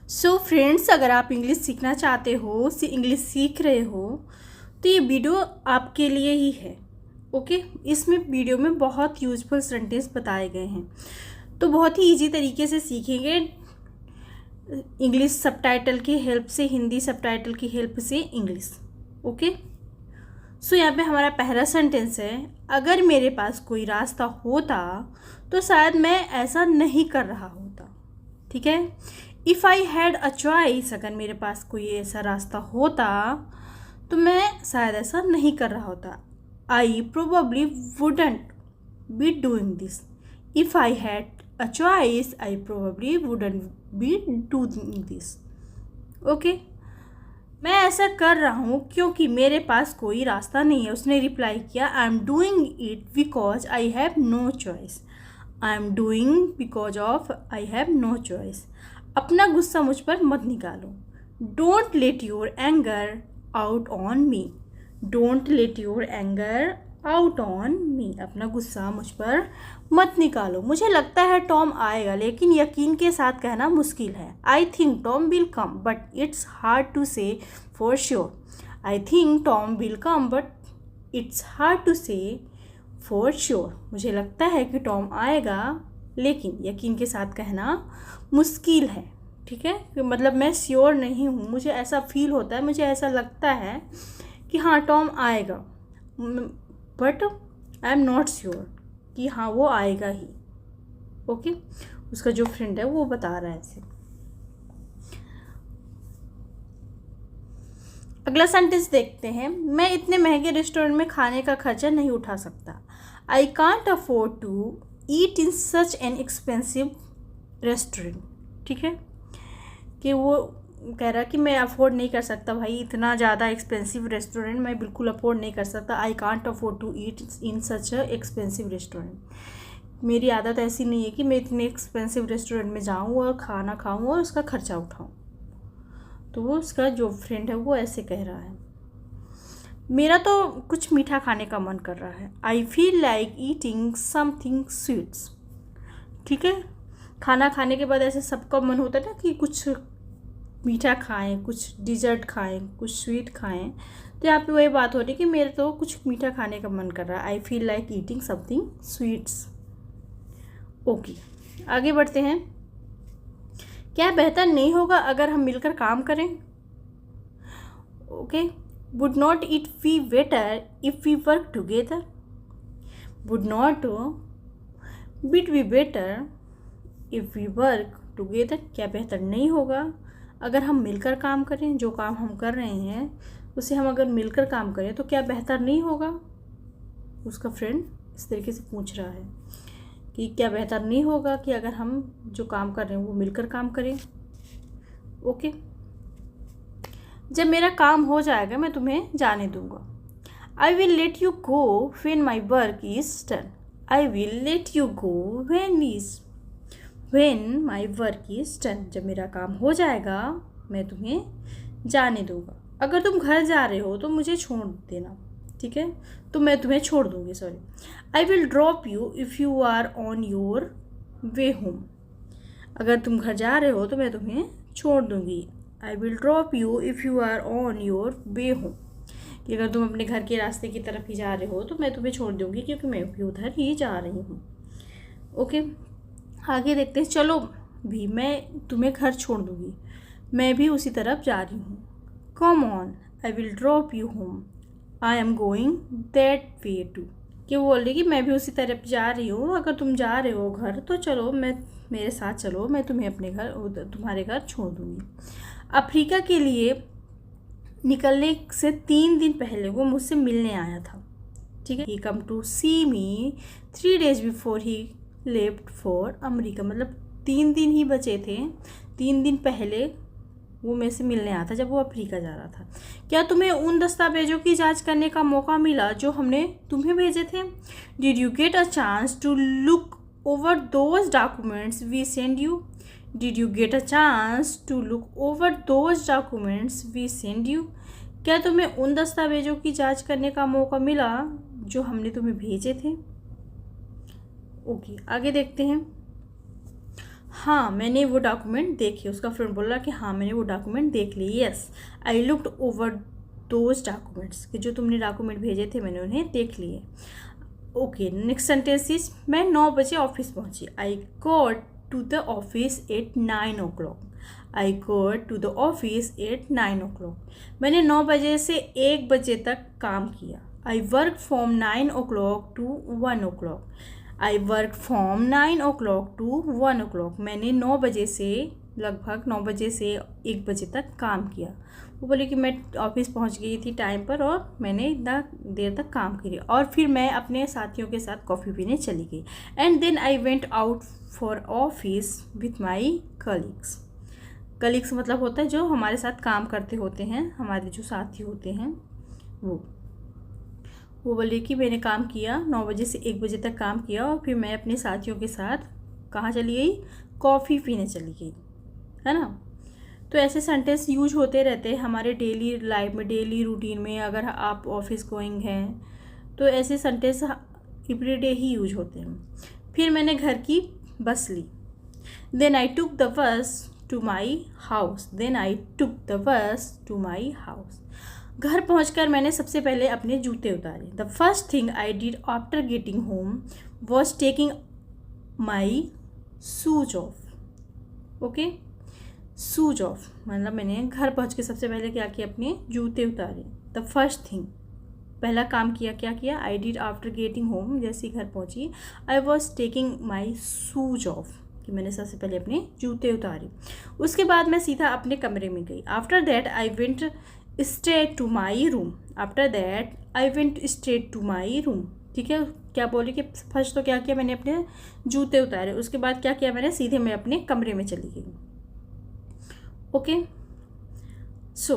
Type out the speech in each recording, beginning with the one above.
So friends, अगर आप English सीखना चाहते हो, इंग्लिश सीख रहे हो, तो ये वीडियो आपके लिए ही है। ओके, इसमें वीडियो में बहुत यूजफुल सेंटेंस बताए गए हैं, तो बहुत ही इजी तरीके से सीखेंगे इंग्लिश सबटाइटल की हेल्प से, हिंदी सबटाइटल की हेल्प से इंग्लिश। ओके, सो यहाँ पे हमारा पहला सेंटेंस है, अगर मेरे पास कोई रास्ता होता तो शायद मैं ऐसा नहीं कर रहा होता। ठीक है, if I had a choice, अगर मेरे पास कोई ऐसा रास्ता होता तो मैं शायद ऐसा नहीं कर रहा होता। I probably wouldn't be doing this. If I had a choice I probably wouldn't be doing this. Okay, मैं ऐसा कर रहा हूँ क्योंकि मेरे पास कोई रास्ता नहीं है। उसने रिप्लाई किया, I am doing it because I have no choice. I am doing because of I have no choice. अपना गुस्सा मुझ पर मत निकालो। Don't let your anger out on me. Don't let your anger out on me. अपना गुस्सा मुझ पर मत निकालो। मुझे लगता है टॉम आएगा, लेकिन यकीन के साथ कहना मुश्किल है। I think Tom will come but it's hard to say for sure. I think Tom will come but it's hard to say for sure. मुझे लगता है कि टॉम आएगा, लेकिन यकीन के साथ कहना मुश्किल है। ठीक है, मतलब मैं श्योर नहीं हूँ, मुझे ऐसा फील होता है, मुझे ऐसा लगता है कि हाँ टॉम आएगा, but I am not sure कि हाँ वो आएगा ही। ओके, उसका जो फ्रेंड है वो बता रहा है ऐसे। अगला सेंटेंस देखते हैं, मैं इतने महंगे रेस्टोरेंट में खाने का खर्चा नहीं उठा सकता। I can't afford to eat in such an expensive restaurant. ठीक है, कि वो कह रहा कि मैं अफोर्ड नहीं कर सकता भाई, इतना ज़्यादा एक्सपेंसिव रेस्टोरेंट मैं बिल्कुल अफोर्ड नहीं कर सकता। I can't afford to eat in such a expensive restaurant. मेरी आदत ऐसी नहीं है कि मैं इतने एक्सपेंसिव रेस्टोरेंट में जाऊँ और खाना खाऊँ और उसका खर्चा उठाऊँ। तो वो उसका जो फ्रेंड है वो ऐसे कह रहा है, मेरा तो कुछ मीठा खाने का मन कर रहा है। I feel like eating something sweets. ठीक है, खाना खाने के बाद ऐसे सबका मन होता है ना कि कुछ मीठा खाएं, कुछ डिज़र्ट खाएं, कुछ स्वीट खाएं। तो यहाँ पे वही बात हो रही है कि मेरे तो कुछ मीठा खाने का मन कर रहा है। I feel like eating something sweets. Okay, आगे बढ़ते हैं। क्या बेहतर नहीं होगा अगर हम मिलकर काम करें? Okay, would not it be better if we work together? Would not bit be better if we work together? क्या बेहतर नहीं होगा अगर हम मिलकर काम करें? जो काम हम कर रहे हैं उसे हम अगर मिलकर काम करें तो क्या बेहतर नहीं होगा? उसका फ्रेंड इस तरीके से पूछ रहा है कि क्या बेहतर नहीं होगा कि अगर हम जो काम कर रहे हैं वो मिलकर काम करें। ओके, जब मेरा काम हो जाएगा मैं तुम्हें जाने दूंगा। I will let you go when my work is done. I will let you go when my work is done. जब मेरा काम हो जाएगा मैं तुम्हें जाने दूंगा। अगर तुम घर जा रहे हो तो मुझे छोड़ देना। ठीक है, तो मैं तुम्हें छोड़ दूंगी, sorry. I will drop you if you are on your way home. अगर तुम घर जा रहे हो तो मैं तुम्हें छोड़ दूंगी। I will drop you if you are on your way home, कि अगर तुम अपने घर के रास्ते की तरफ ही जा रहे हो तो मैं तुम्हें छोड़ दूंगी, क्योंकि मैं भी उधर ही जा रही हूँ। ओके, आगे देखते हैं। चलो भी, मैं तुम्हें घर छोड़ दूंगी, मैं भी उसी तरफ जा रही हूँ। Come on, I will drop you home. I am going that way too. कि वो बोल रही कि मैं भी उसी तरफ जा रही हूँ, अगर तुम जा रहे हो घर तो चलो, मेरे साथ चलो, मैं तुम्हें अपने घर, तुम्हारे घर छोड़ दूँगी। अफ्रीका के लिए निकलने से 3 दिन पहले वो मुझसे मिलने आया था। ठीक है, he come to see me 3 days before he left for America. मतलब 3 दिन ही बचे थे, 3 दिन पहले वो मेरे से मिलने आया था जब वो अफ्रीका जा रहा था। क्या तुम्हें उन दस्तावेजों की जांच करने का मौका मिला जो हमने तुम्हें भेजे थे? Did you get a chance to look over those documents we send you? Did you get a chance to look over those documents we send you? क्या तुम्हें उन दस्तावेजों की जांच करने का मौका मिला जो हमने तुम्हें भेजे थे? ओके, आगे देखते हैं। हाँ मैंने वो डॉक्यूमेंट देखे। उसका फ्रेंड बोल रहा कि हाँ मैंने वो डॉक्यूमेंट देख लिए। Yes I looked over those documents, कि जो तुमने डॉक्यूमेंट भेजे थे मैंने उन्हें देख लिए। ओके नेक्स्ट सेंटेंस इज मैं 9 बजे ऑफिस पहुंची। I got to the office at 9 o'clock। I got to the office at 9 o'clock। मैंने 9 बजे से 1 बजे तक काम किया। I work from 9 o'clock to 1 o'clock। I work from 9 o'clock to 1 o'clock। मैंने 9 बजे से लगभग 9 बजे से 1 बजे तक काम किया। वो बोली कि मैं ऑफिस पहुंच गई थी टाइम पर और मैंने इतना देर तक काम किया और फिर मैं अपने साथियों के साथ कॉफ़ी पीने चली गई। And then I went out for office with my colleagues. Colleagues मतलब होता है जो हमारे साथ काम करते होते हैं, हमारे जो साथी होते हैं वो बोले कि मैंने काम किया 9 बजे से 1 बजे तक काम किया और फिर मैं अपने साथियों के साथ कहाँ चली गई, कॉफ़ी पीने चली गई, है ना। तो ऐसे सेंटेंस यूज होते रहते हैं हमारे डेली लाइफ में, डेली रूटीन में। अगर आप ऑफिस गोइंग हैं तो ऐसे सेंटेंस एवरीडे ही यूज होते हैं। फिर मैंने घर की बस ली। Then I took the bus to my house. Then I took the bus to my house. घर पहुंचकर मैंने सबसे पहले अपने जूते उतारे। The first thing I did after getting home was taking my shoes off. Okay shoes off मतलब मैंने घर पहुंच के सबसे पहले क्या किया, अपने जूते उतारे। द फर्स्ट थिंग पहला काम किया, क्या किया, आई डिड आफ्टर गेटिंग होम, जैसे ही घर पहुंची। I was taking my shoes of, कि मैंने सबसे पहले अपने जूते उतारे। उसके बाद मैं सीधा अपने कमरे में गई। After that I went straight to my room. After that I went straight to my room. ठीक है, क्या बोली कि फर्स्ट तो क्या किया, मैंने अपने जूते उतारे। उसके बाद क्या किया मैंने, सीधे मैं अपने कमरे में चली गई। Okay, so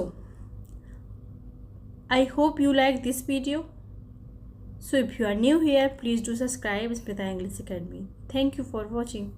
I hope you like this video. So if you are new here, please do subscribe Smita English Academy. Thank you for watching.